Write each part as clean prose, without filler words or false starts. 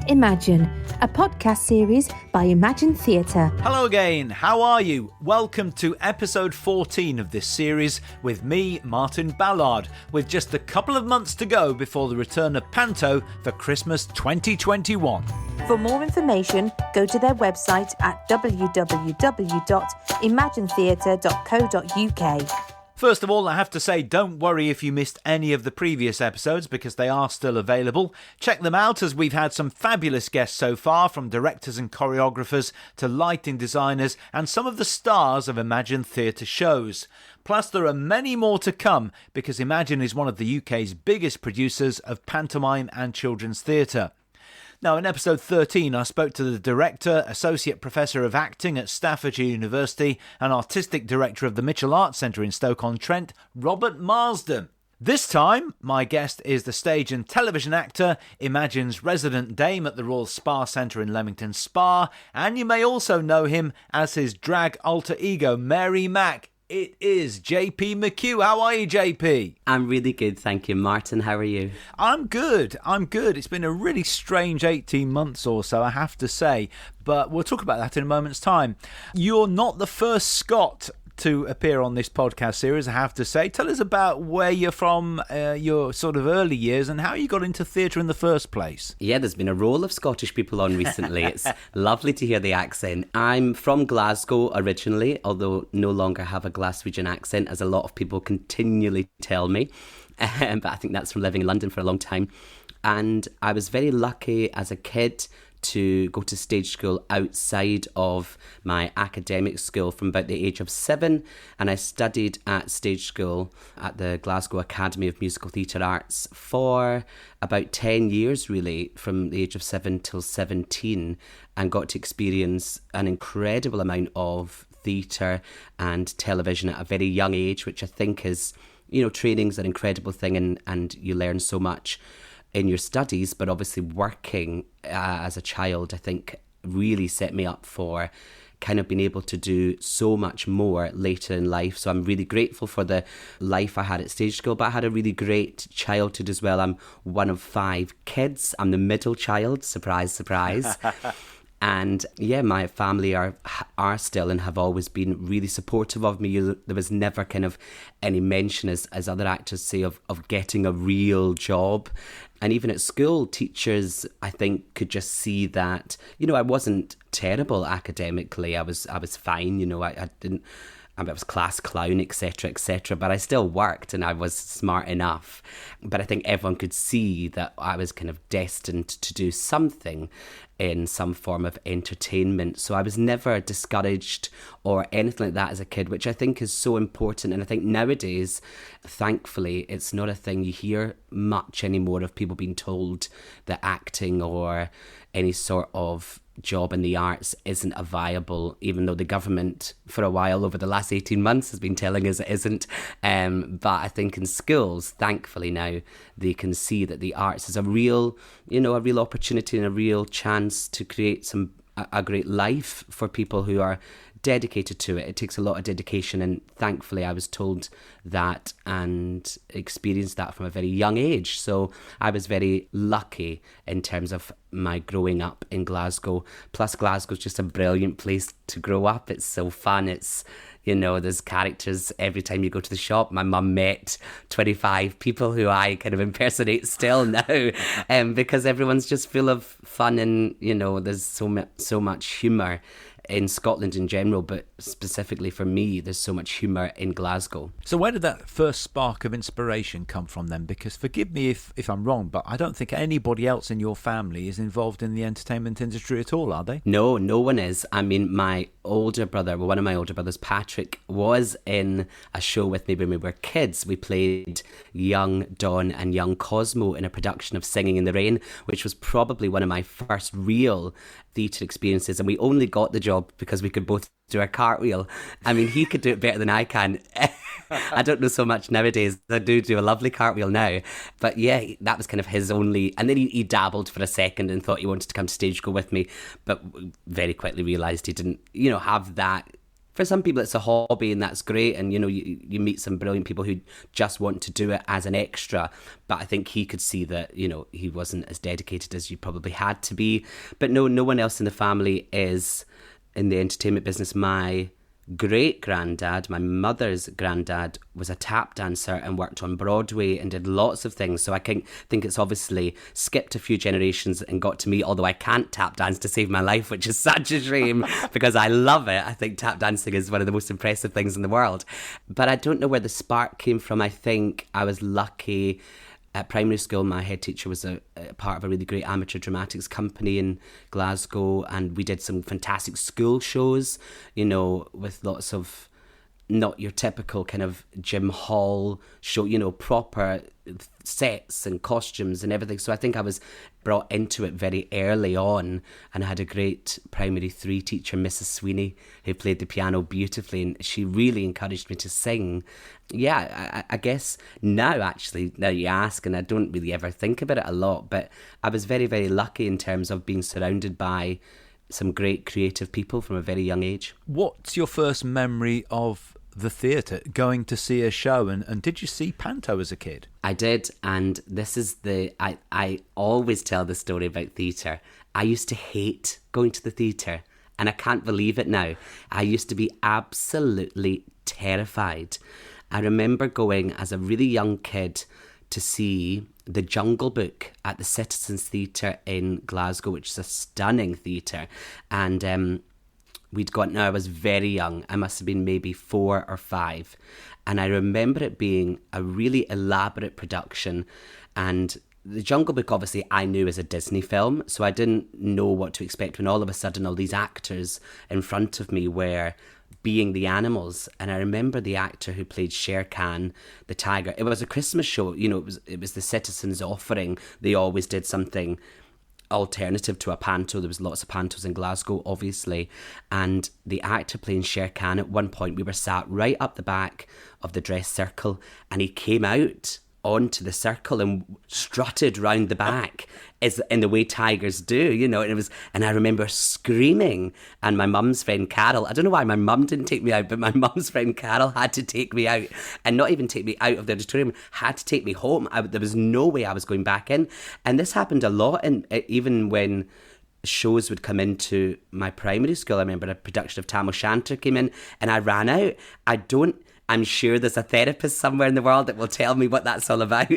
Imagine, a podcast series by Imagine Theatre. Hello again, how are you? Welcome to episode 14 of this series with me, Martin Ballard, with just a couple of months to go before the return of Panto for Christmas 2021. For more information, go to their website at www.imaginetheatre.co.uk. First of all, I have to say, don't worry if you missed any of the previous episodes because they are still available. Check them out as we've had some fabulous guests so far, from directors and choreographers to lighting designers and some of the stars of Imagine Theatre shows. Plus, there are many more to come because Imagine is one of the UK's biggest producers of pantomime and children's theatre. Now, in episode 13, I spoke to the director, Associate Professor of Acting at Staffordshire University and Artistic Director of the Mitchell Arts Centre in Stoke-on-Trent, Robert Marsden. This time, my guest is the stage and television actor, Imagine's resident dame at the Royal Spa Centre in Leamington Spa, and you may also know him as his drag alter ego, Mary Mac. It is JP McCue. How are you, JP? I'm really good, thank you. Martin, how are you? I'm good. It's been a really strange 18 months or so, I have to say, but we'll talk about that in a moment's time. You're not the first Scot to appear on this podcast series, I have to say. Tell us about where you're from, your sort of early years, and how you got into theatre in the first place. Yeah, there's been a roll of Scottish people on recently. It's lovely to hear the accent. I'm from Glasgow originally, although no longer have a Glaswegian accent, as a lot of people continually tell me. But I think that's from living in London for a long time. And I was very lucky as a kid to go to stage school outside of my academic school from about the age of 7, and I studied at stage school at the Glasgow Academy of Musical Theatre Arts for about 10 years, really, from the age of 7 till 17, and got to experience an incredible amount of theatre and television at a very young age, which I think is, training's an incredible thing, and you learn so much in your studies, but obviously working as a child, I think, really set me up for kind of being able to do so much more later in life. So I'm really grateful for the life I had at stage school, but I had a really great childhood as well. I'm one of 5 kids. I'm the middle child, surprise, surprise. And yeah, my family are still and have always been really supportive of me. There was never kind of any mention, as other actors say, of getting a real job. And even at school, teachers, I think, could just see that, I wasn't terrible academically. I was fine, I was class clown, etc., etc. But I still worked and I was smart enough. But I think everyone could see that I was kind of destined to do something in some form of entertainment. So I was never discouraged or anything like that as a kid, which I think is so important. And I think nowadays, thankfully, it's not a thing you hear much anymore of people being told that acting or any sort of job in the arts isn't a viable, even though the government for a while over the last 18 months has been telling us it isn't. But I think in schools, thankfully now, they can see that the arts is a real opportunity and a real chance to create a great life for people who are dedicated to it. It takes a lot of dedication, and thankfully I was told that and experienced that from a very young age. So I was very lucky in terms of my growing up in Glasgow. Plus, Glasgow's just a brilliant place to grow up. It's so fun. It's, there's characters every time you go to the shop. My mum met 25 people who I kind of impersonate still now, because everyone's just full of fun, and, there's so much humour in Scotland in general, but specifically for me, there's so much humour in Glasgow. So where did that first spark of inspiration come from then? Because forgive me if I'm wrong, but I don't think anybody else in your family is involved in the entertainment industry at all, are they? No one is. I mean, one of my older brothers, Patrick, was in a show with me when we were kids. We played young Don and young Cosmo in a production of Singing in the Rain, which was probably one of my first real theatre experiences, and we only got the job because we could both do a cartwheel. I mean, he could do it better than I can. I don't know so much nowadays. I do a lovely cartwheel now. But yeah, that was kind of his only... And then he dabbled for a second and thought he wanted to come to stage school with me, but very quickly realised he didn't, have that For some people, it's a hobby, and that's great. And, you meet some brilliant people who just want to do it as an extra. But I think he could see that, he wasn't as dedicated as you probably had to be. But no one else in the family is in the entertainment business. My great-granddad, my mother's granddad, was a tap dancer and worked on Broadway and did lots of things. So I think it's obviously skipped a few generations and got to me, although I can't tap dance to save my life, which is such a shame because I love it. I think tap dancing is one of the most impressive things in the world. But I don't know where the spark came from. I think I was lucky. At primary school, my head teacher was a part of a really great amateur dramatics company in Glasgow, and we did some fantastic school shows, with lots of not your typical kind of gym hall show, proper sets and costumes and everything. So I think I was brought into it very early on, and I had a great primary 3 teacher, Mrs. Sweeney, who played the piano beautifully, and she really encouraged me to sing. Yeah, I guess now you ask, and I don't really ever think about it a lot, but I was very, very lucky in terms of being surrounded by some great creative people from a very young age. What's your first memory of the theatre, going to see a show, and did you see panto as a kid? I did, and this is I always tell the story about theatre. I used to hate going to the theatre, and I can't believe it now. I used to be absolutely terrified. I remember going as a really young kid to see The Jungle Book at the Citizens Theatre in Glasgow, which is a stunning theatre, and I was very young. I must have been maybe 4 or 5. And I remember it being a really elaborate production. And The Jungle Book, obviously, I knew as a Disney film. So I didn't know what to expect when all of a sudden all these actors in front of me were being the animals. And I remember the actor who played Shere Khan, the tiger. It was a Christmas show. It was the Citizens offering. They always did something alternative to a panto. There was lots of pantos in Glasgow, obviously, and the actor playing Shere Khan, at one point we were sat right up the back of the dress circle, and he came out onto the circle and strutted round the back as in the way tigers do, and I remember screaming, and my mum's friend Carol, I don't know why my mum didn't take me out, but my mum's friend Carol had to take me out, and not even take me out of the auditorium, had to take me home. There was no way I was going back in. And this happened a lot, and even when shows would come into my primary school. I remember a production of Tam O'Shanter came in, and I ran out. I'm sure there's a therapist somewhere in the world that will tell me what that's all about,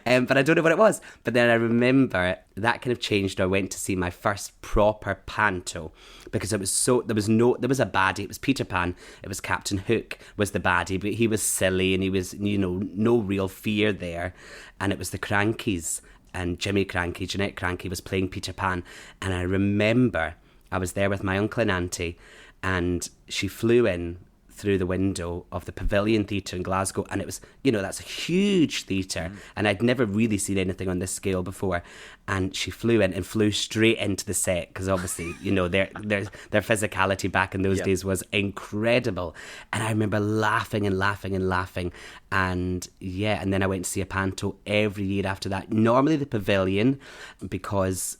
but I don't know what it was. But then I remember that kind of changed. I went to see my first proper panto, because there was a baddie. It was Peter Pan. It was Captain Hook was the baddie, but he was silly, and he was, no real fear there. And it was the Crankies, and Jeanette Cranky was playing Peter Pan. And I remember I was there with my uncle and auntie, and she flew in through the window of the Pavilion Theatre in Glasgow, and it was, that's a huge theatre, and I'd never really seen anything on this scale before. And she flew in and flew straight into the set, because obviously, their physicality back in those days was incredible. And I remember laughing and laughing and laughing, and then I went to see a panto every year after that. Normally the Pavilion, because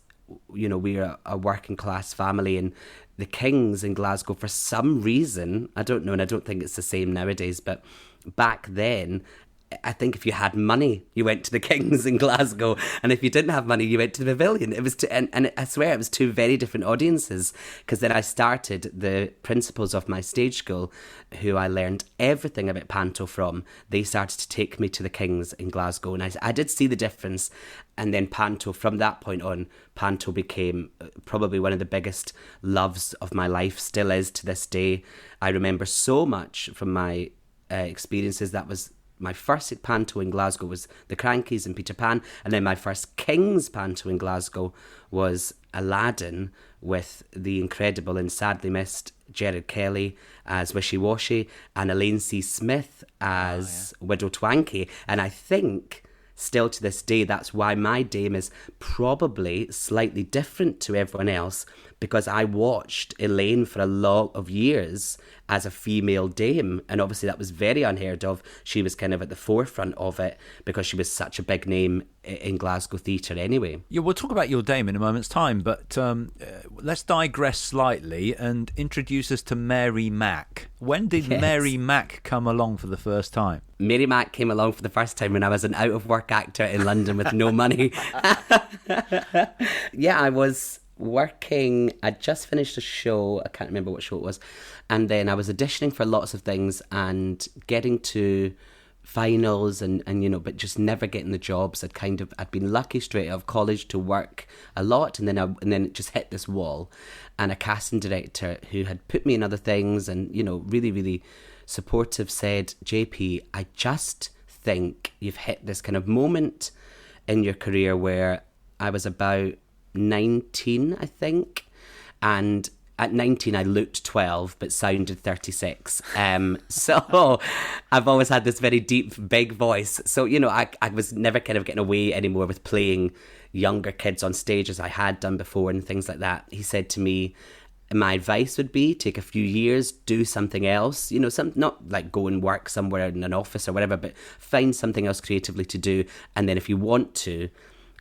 we're a working class family, and the Kings in Glasgow, for some reason, I don't know, and I don't think it's the same nowadays, but back then, I think if you had money, you went to the Kings in Glasgow, and if you didn't have money, you went to the Pavilion. It was and I swear it was 2 very different audiences, because then I started the principals of my stage school, who I learned everything about panto from. They started to take me to the Kings in Glasgow, and I did see the difference. And then panto, from that point on, panto became probably one of the biggest loves of my life, still is to this day. I remember so much from my experiences. That was my first panto in Glasgow was the Crankies and Peter Pan, and then my first King's panto in Glasgow was Aladdin, with the incredible and sadly missed Gerard Kelly as Wishy Washy and Elaine C. Smith as Widow Twankey. And I think still to this day, that's why my Dame is probably slightly different to everyone else, because I watched Elaine for a lot of years as a female dame, and obviously that was very unheard of. She was kind of at the forefront of it because she was such a big name in Glasgow theatre anyway. Yeah, we'll talk about your dame in a moment's time, but let's digress slightly and introduce us to Mary Mack. When did Mary Mack come along for the first time? Mary Mack came along for the first time when I was an out-of-work actor in London with no money. Yeah, I was working, I'd just finished a show, I can't remember what show it was, and then I was auditioning for lots of things and getting to finals and but just never getting the jobs. I'd been lucky straight out of college to work a lot, and then it just hit this wall, and a casting director who had put me in other things and really, really supportive said, JP, I just think you've hit this kind of moment in your career where I was about 19, I think, and at 19 I looked 12 but sounded 36. So I've always had this very deep, big voice. So I was never kind of getting away anymore with playing younger kids on stage as I had done before and things like that. He said to me, my advice would be take a few years, do something else, not like go and work somewhere in an office or whatever, but find something else creatively to do, and then if you want to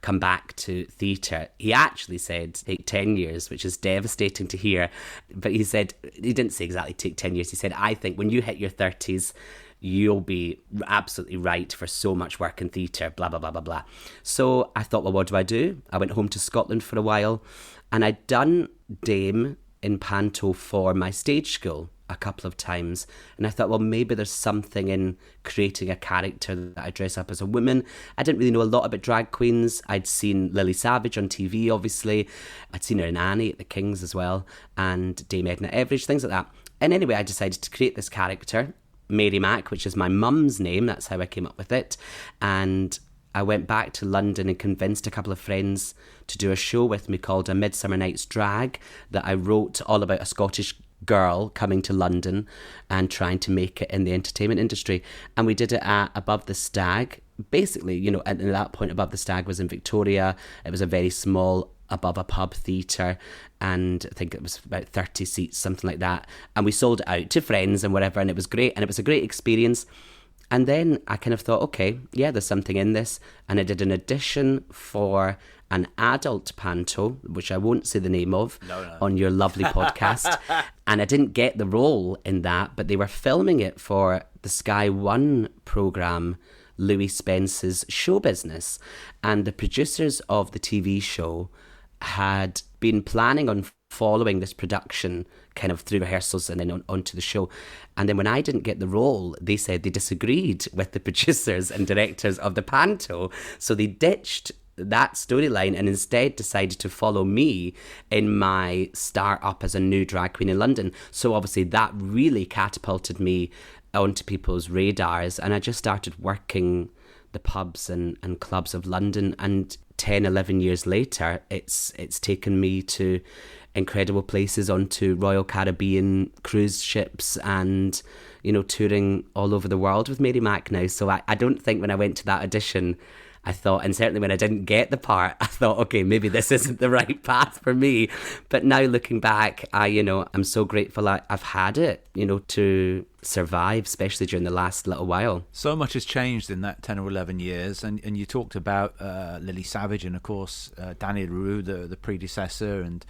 come back to theatre. He actually said take 10 years, which is devastating to hear. But he didn't say exactly take 10 years. He said, I think when you hit your 30s, you'll be absolutely right for so much work in theatre, blah, blah, blah, blah, blah. So I thought, well, what do? I went home to Scotland for a while, and I'd done Dame in Panto for my stage school a couple of times, and I thought, well, maybe there's something in creating a character that I dress up as a woman. I didn't really know a lot about drag queens. I'd seen Lily Savage on TV, obviously. I'd seen her in Annie at the Kings as well, and Dame Edna Everage, things like that. And anyway, I decided to create this character, Mary Mack, which is my mum's name. That's how I came up with it. And I went back to London and convinced a couple of friends to do a show with me called A Midsummer Night's Drag that I wrote all about a Scottish girl coming to London and trying to make it in the entertainment industry. And we did it at Above the Stag. Basically, at that point, Above the Stag was in Victoria. It was a very small, above a pub theatre, and I think it was about 30 seats, something like that. And we sold it out to friends and whatever, and it was great, and it was a great experience. And then I kind of thought, okay, yeah, there's something in this. And I did an audition for an adult panto, which I won't say the name of, on your lovely podcast. And I didn't get the role in that, but they were filming it for the Sky One programme, Louis Spence's Showbusiness. And the producers of the TV show had been planning on following this production kind of through rehearsals and then onto the show. And then when I didn't get the role, they said they disagreed with the producers and directors of the panto. So they ditched that storyline and instead decided to follow me in my start up as a new drag queen in London. So obviously that really catapulted me onto people's radars, and I just started working the pubs and clubs of London. And 10, 11 years later, it's taken me to incredible places, onto Royal Caribbean cruise ships and, touring all over the world with Mary Mack now. So I don't think when I went to that audition, I thought, and certainly when I didn't get the part, I thought, okay, maybe this isn't the right path for me. But now looking back, I'm so grateful I've had it, to survive, especially during the last little while. So much has changed in that 10 or 11 years, and you talked about Lily Savage and, of course, Danny LaRue, the predecessor, and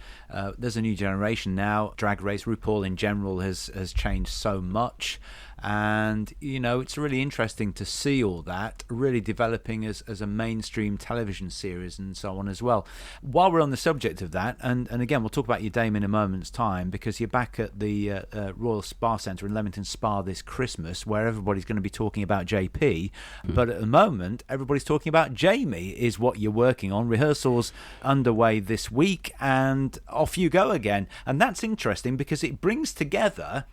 there's a new generation now. Drag Race, RuPaul in general has changed so much. And it's really interesting to see all that really developing as a mainstream television series and so on as well. While we're on the subject of that, and again we'll talk about your Dame in a moment's time, because you're back at the Royal Spa Centre in Leamington Spa this Christmas, where everybody's going to be talking about JP, but at the moment everybody's talking about Jamie is what you're working on. Rehearsals underway this week and off you go again. And that's interesting because it brings together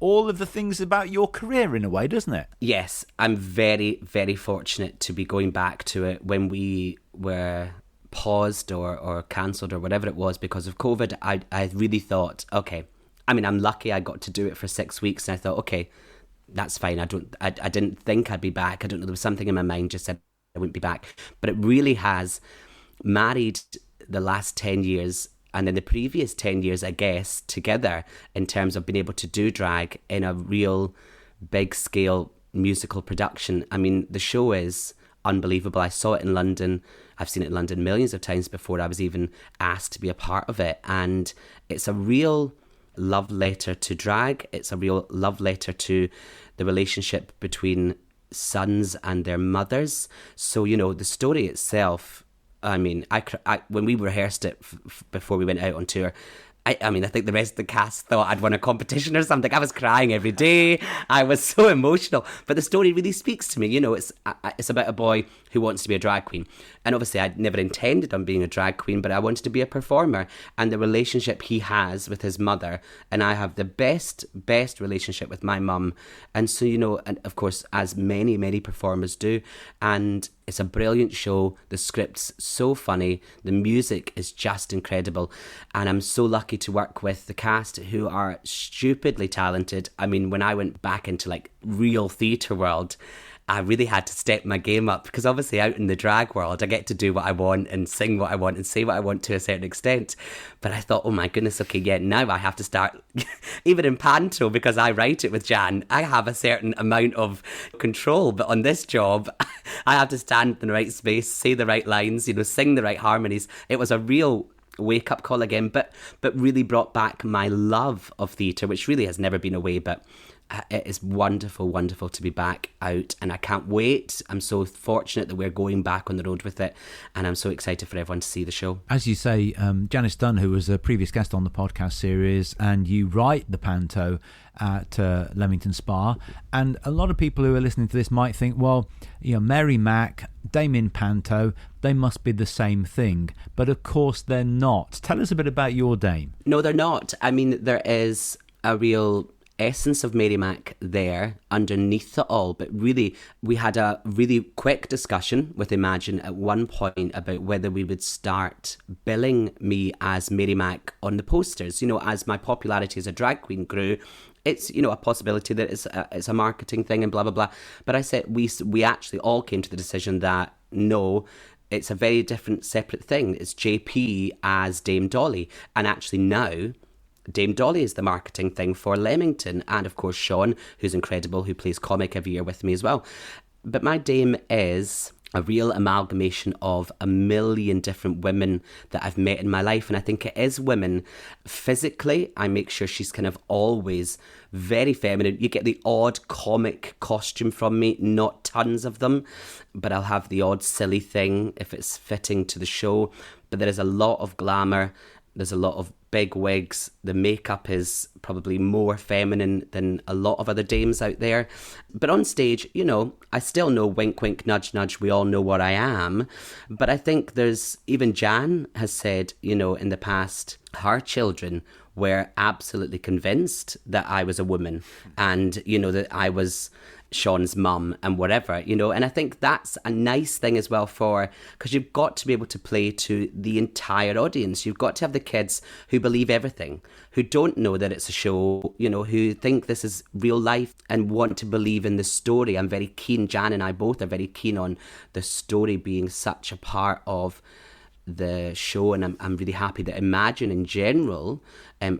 all of the things about your career in a way, doesn't it? Yes, I'm very, very fortunate to be going back to it when we were paused or cancelled or whatever it was because of COVID. I really thought, okay, I'm lucky I got to do it for 6 weeks, and I thought, okay, that's fine. I didn't think I'd be back. I don't know, there was something in my mind just said I wouldn't be back. But it really has married the last 10 years and then the previous 10 years, I guess, together in terms of being able to do drag in a real big scale musical production. I mean, the show is unbelievable. I saw it in London. I've seen it in London millions of times before I was even asked to be a part of it. And it's a real love letter to drag. It's a real love letter to the relationship between sons and their mothers. So, you know, the story itself, I mean, I when we rehearsed it before we went out on tour, I mean, I think the rest of the cast thought I'd won a competition or something. I was crying every day. I was so emotional. But the story really speaks to me. You know, it's about a boy who wants to be a drag queen. And obviously, I'd never intended on being a drag queen, but I wanted to be a performer. And the relationship he has with his mother, and I have the best relationship with my mum. And so, you know, and of course, as many performers do. And it's a brilliant show. The script's so funny. The music is just incredible. And I'm so lucky to work with the cast who are stupidly talented. I mean, when I went back into like real theatre world, I really had to step my game up, because obviously out in the drag world, I get to do what I want and sing what I want and say what I want to a certain extent. But I thought, oh my goodness, okay, yeah, now I have to start, even in panto, because I write it with Jan, I have a certain amount of control. But on this job, I have to stand in the right space, say the right lines, you know, sing the right harmonies. It was a real wake-up call again, but really brought back my love of theatre, which really has never been away. But it is wonderful to be back out, and I can't wait. I'm so fortunate that we're going back on the road with it, and I'm so excited for everyone to see the show. As you say, Janice Dunn, who was a previous guest on the podcast series, and you write the panto at Leamington Spa, and a lot of people who are listening to this might think, well, you know, Mary Mac, Damien Panto, they must be the same thing, but of course they're not. Tell us a bit about your Dame. No, they're not. I mean, there is a real essence of Mary Mac there underneath it all, but really we had a really quick discussion with Imagine at one point about whether we would start billing me as Mary Mac on the posters. You know, as my popularity as a drag queen grew, it's, you know, a possibility that it's a marketing thing and blah blah blah. But I said we actually all came to the decision that no, it's a very different separate thing. It's JP as Dame Dolly, and actually now Dame Dolly is the marketing thing for Leamington, and of course Sean, who's incredible, who plays comic every year with me as well. But my Dame is a real amalgamation of a million different women that I've met in my life, and I think it is women. Physically, I make sure she's kind of always very feminine. You get the odd comic costume from me, not tons of them, but I'll have the odd silly thing if it's fitting to the show. But there is a lot of glamour. There's a lot of big wigs. The makeup is probably more feminine than a lot of other dames out there. But on stage, you know, I still know wink, wink, nudge, nudge. We all know what I am. But I think there's, even Jan has said, you know, in the past, her children were absolutely convinced that I was a woman and, you know, that I was Sean's mum and whatever, you know. And I think that's a nice thing as well, because you've got to be able to play to the entire audience. You've got to have the kids who believe everything, who don't know that it's a show, you know, who think this is real life and want to believe in the story. I'm very keen, Jan and I both are very keen on the story being such a part of the show, and I'm really happy that Imagine in general,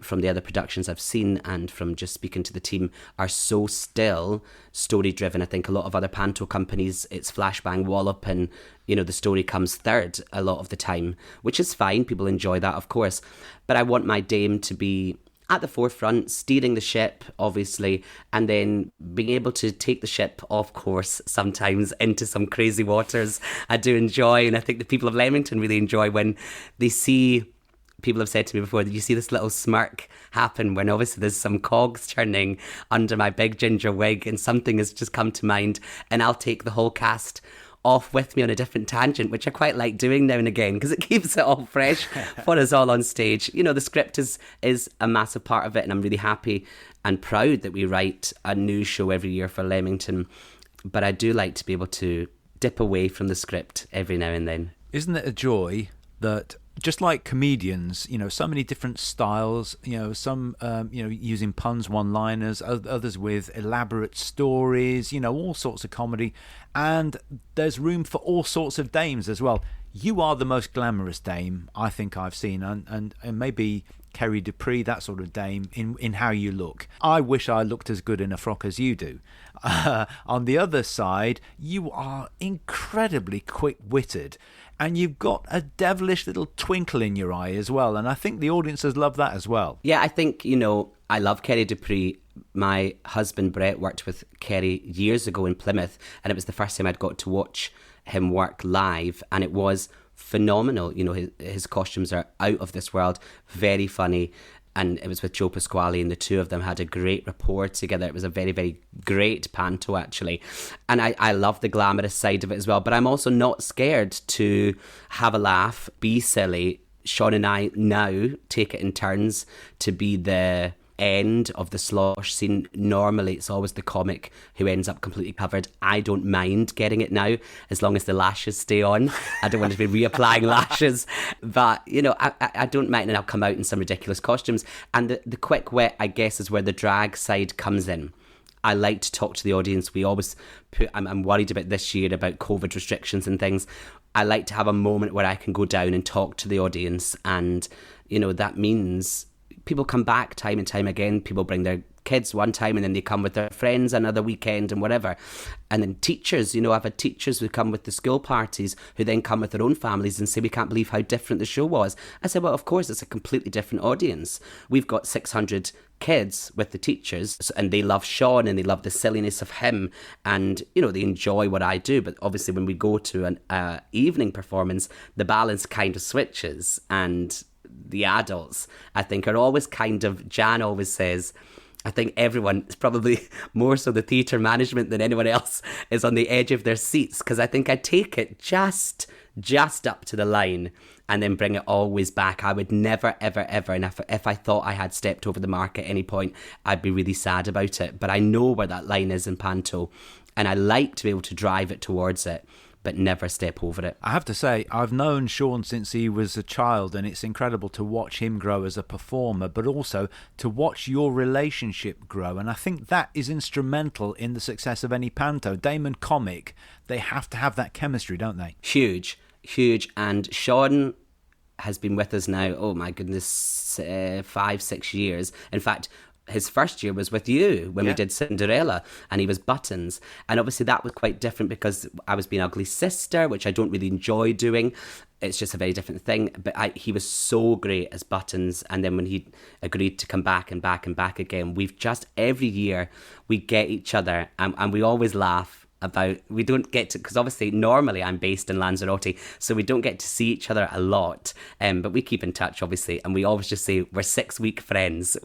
from the other productions I've seen and from just speaking to the team, are so still story driven. I think a lot of other panto companies, it's flashbang wallop, and you know, the story comes third a lot of the time, which is fine. People enjoy that, of course, but I want my Dame to be at the forefront, steering the ship, obviously, and then being able to take the ship off course sometimes into some crazy waters. I do enjoy, and I think the people of Leamington really enjoy when they see, people have said to me before, that you see this little smirk happen when obviously there's some cogs turning under my big ginger wig and something has just come to mind, and I'll take the whole cast off with me on a different tangent, which I quite like doing now and again because it keeps it all fresh for us all on stage. You know, the script is a massive part of it, and I'm really happy and proud that we write a new show every year for Leamington. But I do like to be able to dip away from the script every now and then. Isn't it a joy that just like comedians, so many different styles, some, using puns, one-liners, others with elaborate stories, all sorts of comedy. And there's room for all sorts of dames as well. You are the most glamorous dame I think I've seen, and maybe Kerry Dupree, that sort of dame, in how you look. I wish I looked as good in a frock as you do. On the other side, you are incredibly quick-witted, and you've got a devilish little twinkle in your eye as well, and I think the audiences love that as well. Yeah, I think, I love Kerry Dupree. My husband Brett worked with Kerry years ago in Plymouth, and it was the first time I'd got to watch him work live, and it was phenomenal. His costumes are out of this world, very funny, and it was with Joe Pasquale, and the two of them had a great rapport together. It was a very, very great panto, actually, and I love the glamorous side of it as well, but I'm also not scared to have a laugh, be silly. Sean and I now take it in turns to be the end of the slosh scene. Normally it's always the comic who ends up completely covered. I don't mind getting it now, as long as the lashes stay on. I don't want to be reapplying lashes, but I don't mind, and I'll come out in some ridiculous costumes. And the quick wit, I guess, is where the drag side comes in. I like to talk to the audience. We always I'm worried about this year about COVID restrictions and things. I like to have a moment where I can go down and talk to the audience, and that means people come back time and time again. People bring their kids one time, and then they come with their friends another weekend and whatever. And then teachers, I've had teachers who come with the school parties who then come with their own families and say, we can't believe how different the show was. I said, well, of course, it's a completely different audience. We've got 600 kids with the teachers, and they love Sean and they love the silliness of him, and they enjoy what I do. But obviously when we go to an evening performance, the balance kind of switches, and the adults, I think, are always Jan always says, I think everyone, it's probably more so the theatre management than anyone else, is on the edge of their seats, because I think I take it just up to the line and then bring it always back. I would never, ever, ever, and if I thought I had stepped over the mark at any point, I'd be really sad about it. But I know where that line is in panto, and I like to be able to drive it towards it, but never step over it. I have to say, I've known Sean since he was a child, and it's incredible to watch him grow as a performer, but also to watch your relationship grow. And I think that is instrumental in the success of any panto. Dame and comic, they have to have that chemistry, don't they? Huge. And Sean has been with us now, oh my goodness, 5-6 years. In fact, his first year was with you when we did Cinderella, and he was Buttons. And obviously that was quite different because I was being Ugly Sister, which I don't really enjoy doing. It's just a very different thing. But he was so great as Buttons. And then when he agreed to come back and back and back again, we've just, every year, we get each other, and we always laugh about, we don't get to, because obviously normally I'm based in Lanzarote, so we don't get to see each other a lot, but we keep in touch obviously, and we always just say we're 6-week friends.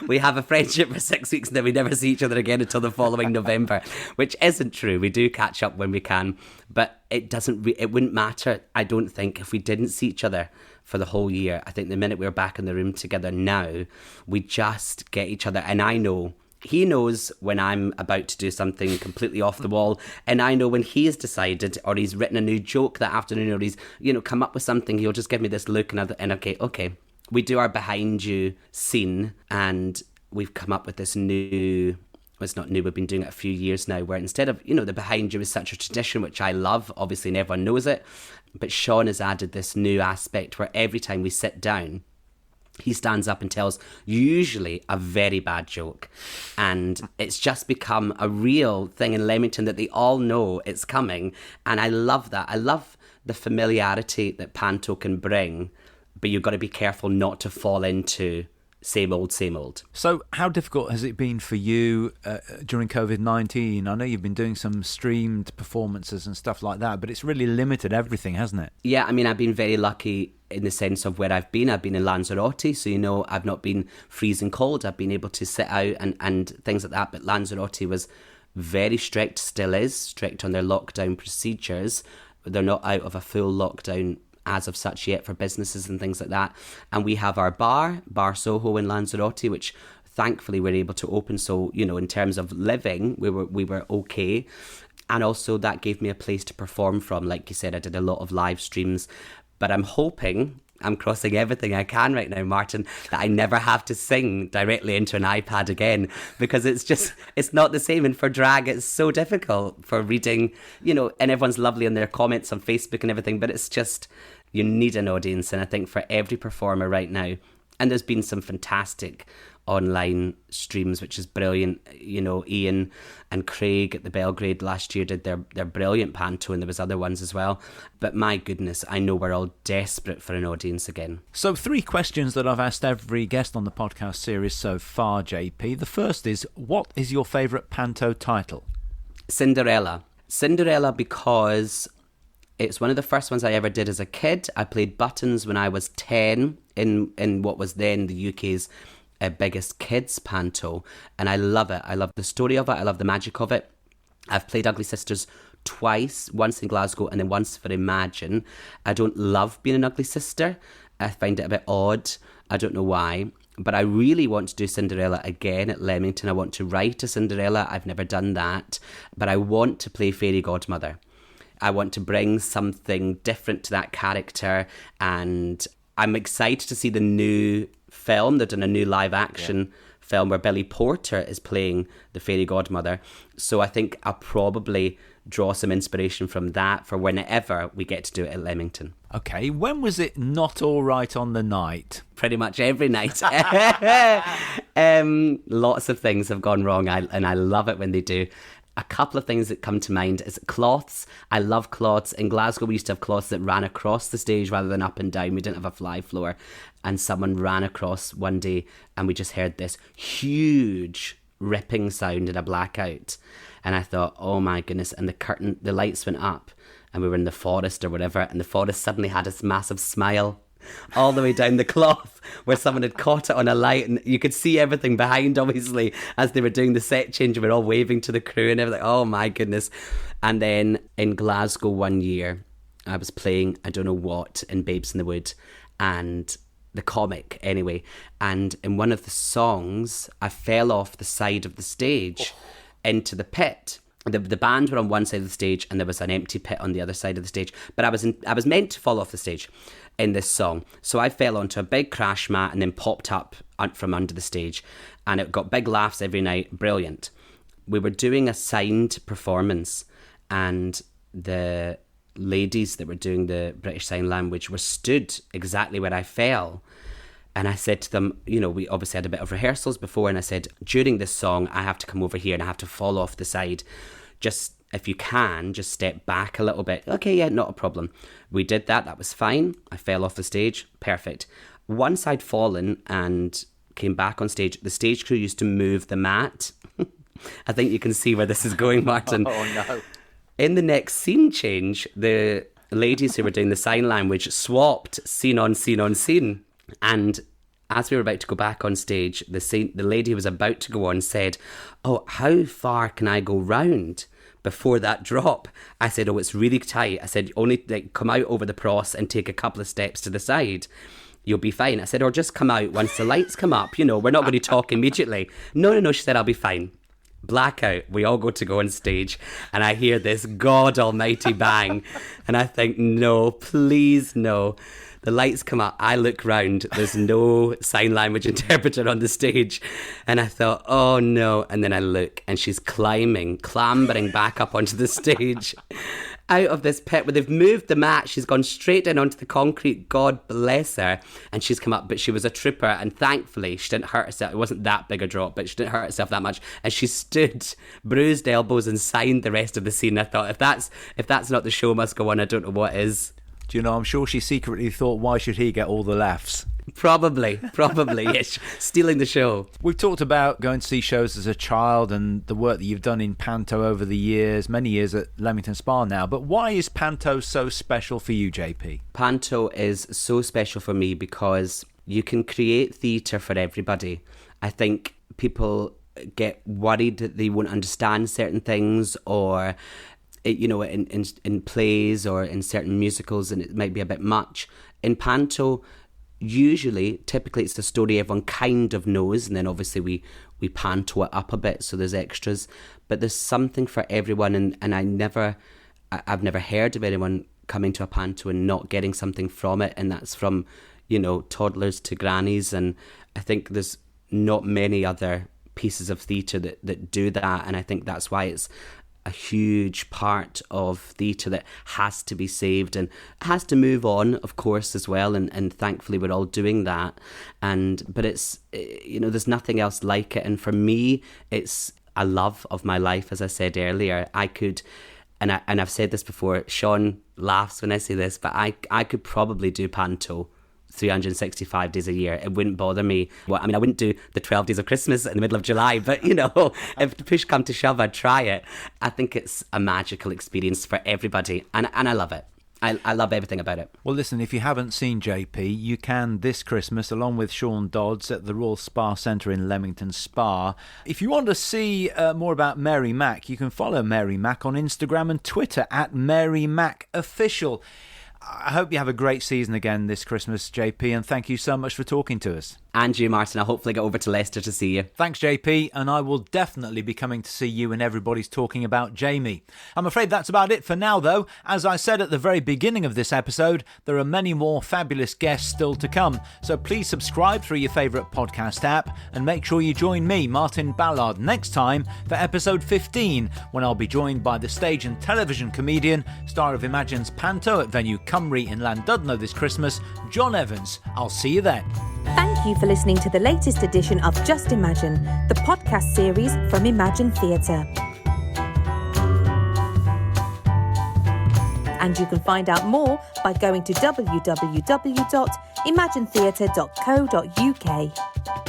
We have a friendship for 6 weeks, and then we never see each other again until the following November, which isn't true. We do catch up when we can, but it wouldn't matter, I don't think, if we didn't see each other for the whole year. I think the minute we're back in the room together now, we just get each other, and I know he knows when I'm about to do something completely off the wall, and I know when he's decided, or he's written a new joke that afternoon, or he's come up with something, he'll just give me this look, and okay, we do our behind you scene, and we've come up with this new, well, it's not new, we've been doing it a few years now, where instead of, the behind you is such a tradition, which I love, obviously, and everyone knows it, but Sean has added this new aspect where every time we sit down, he stands up and tells usually a very bad joke, and it's just become a real thing in Leamington that they all know it's coming, and I love that. I love the familiarity that panto can bring, but you've got to be careful not to fall into same old. So how difficult has it been for you during COVID-19? I know you've been doing some streamed performances and stuff like that, but it's really limited everything, hasn't it? Yeah, I mean, I've been very lucky in the sense of where I've been. I've been in Lanzarote, so I've not been freezing cold. I've been able to sit out and things like that, but Lanzarote was very strict, still is strict on their lockdown procedures. They're not out of a full lockdown as of such yet for businesses and things like that. And we have our bar Soho in Lanzarote, which thankfully we're able to open. So, in terms of living, we were okay. And also that gave me a place to perform from. Like you said, I did a lot of live streams, but I'm hoping I'm crossing everything I can right now, Martin, that I never have to sing directly into an iPad again, because it's not the same. And for drag, it's so difficult for reading, and everyone's lovely in their comments on Facebook and everything, but it's just, you need an audience. And I think for every performer right now, and there's been some fantastic online streams, which is brilliant. Ian and Craig at the Belgrade last year did their brilliant panto, and there was other ones as well. But my goodness, I know we're all desperate for an audience again. So 3 questions that I've asked every guest on the podcast series so far, JP. The first is, what is your favourite panto title? Cinderella. Cinderella because it's one of the first ones I ever did as a kid. I played Buttons when I was 10 in what was then the UK's biggest kids panto, and I love it. I love the story of it. I love the magic of it. I've played Ugly Sisters twice, once in Glasgow and then once for Imagine. I don't love being an ugly sister. I find it a bit odd. I don't know why, but I really want to do Cinderella again at Leamington. I want to write a Cinderella. I've never done that, but I want to play fairy godmother. I want to bring something different to that character, and I'm excited to see the new film. They've done a new live action film where Billy Porter is playing the fairy godmother. So I think I'll probably draw some inspiration from that for whenever we get to do it at Leamington. Okay, when was it not all right on the night? Pretty much every night. Lots of things have gone wrong, and I love it when they do. A couple of things that come to mind is cloths. I love cloths. In Glasgow, we used to have cloths that ran across the stage rather than up and down. We didn't have a fly floor. And someone ran across one day and we just heard this huge ripping sound in a blackout. And I thought, oh my goodness. And the lights went up and we were in the forest or whatever. And the forest suddenly had this massive smile all the way down the cloth where someone had caught it on a light, and you could see everything behind, obviously, as they were doing the set change. We were all waving to the crew and everything. Oh my goodness. And then in Glasgow one year, I was playing I don't know what in Babes in the Wood, and the comic anyway, and in one of the songs I fell off the side of the stage into the pit. The band were on one side of the stage and there was an empty pit on the other side of the stage, but I was meant to fall off the stage in this song. So I fell onto a big crash mat and then popped up from under the stage, and it got big laughs every night. Brilliant. We were doing a signed performance, and the ladies that were doing the British Sign Language were stood exactly where I fell. And I said to them, we obviously had a bit of rehearsals before, and I said, during this song, I have to come over here and I have to fall off the side. Just, if you can, just step back a little bit. Okay, yeah, not a problem. We did that. That was fine. I fell off the stage. Perfect. Once I'd fallen and came back on stage, the stage crew used to move the mat. I think you can see where this is going, Martin. Oh, no. In the next scene change, the ladies who were doing the sign language swapped scene on scene on scene. And as we were about to go back on stage, the lady who was about to go on said, oh, how far can I go round before that drop? I said, oh, it's really tight. I said, only come out over the pros and take a couple of steps to the side. You'll be fine. I said, or just come out once the lights come up. We're not going to talk immediately. No. She said, I'll be fine. Blackout. We all go on stage and I hear this God almighty bang. And I think, no, please, no. The lights come up, I look round, there's no sign language interpreter on the stage. And I thought, oh no. And then I look and she's clambering back up onto the stage out of this pit where they've moved the mat. She's gone straight in onto the concrete, God bless her. And she's come up, but she was a trooper, and thankfully she didn't hurt herself. It wasn't that big a drop, but she didn't hurt herself that much. And she stood, bruised elbows, and signed the rest of the scene. I thought, if that's not the show must go on, I don't know what is. Do you know, I'm sure she secretly thought, why should he get all the laughs? Probably, yes. Stealing the show. We've talked about going to see shows as a child and the work that you've done in Panto over the years, many years at Leamington Spa now. But why is Panto so special for you, JP? Panto is so special for me because you can create theatre for everybody. I think people get worried that they won't understand certain things, or in plays or in certain musicals, and it might be a bit much. In Panto, typically it's the story everyone kind of knows, and then obviously we panto it up a bit so there's extras, but there's something for everyone. And I've never heard of anyone coming to a panto and not getting something from it, and that's from, you know, toddlers to grannies. And I think there's not many other pieces of theatre that do that, and I think that's why it's a huge part of theatre that has to be saved and has to move on, of course, as well, and thankfully we're all doing that. But it's, you know, there's nothing else like it, and for me it's a love of my life. As I said earlier, I could, and I've said this before, Sean laughs when I say this, but I could probably do panto 365 days a year. It wouldn't bother me. Well, I mean, I wouldn't do the 12 days of Christmas in the middle of July, but, you know, if the push come to shove, I'd try it. I think it's a magical experience for everybody, and I love it. I love everything about it. Well, listen, if you haven't seen JP, you can this Christmas, along with Sean Dodds, at the Royal Spa Centre in Leamington Spa. If you want to see more about Mary Mac, you can follow Mary Mac on Instagram and Twitter at Mary Mac Official. I hope you have a great season again this Christmas, JP, and thank you so much for talking to us. And you, Martin. I'll hopefully get over to Leicester to see you. Thanks, JP, and I will definitely be coming to see you when everybody's talking about Jamie. I'm afraid that's about it for now, though. As I said at the very beginning of this episode, there are many more fabulous guests still to come, so please subscribe through your favourite podcast app and make sure you join me, Martin Ballard, next time for episode 15, when I'll be joined by the stage and television comedian, star of Imagine's Panto at venue Cymru in Llandudno this Christmas, John Evans. I'll see you then. Thank you for listening to the latest edition of Just Imagine, the podcast series from Imagine Theatre. And you can find out more by going to www.imaginetheatre.co.uk.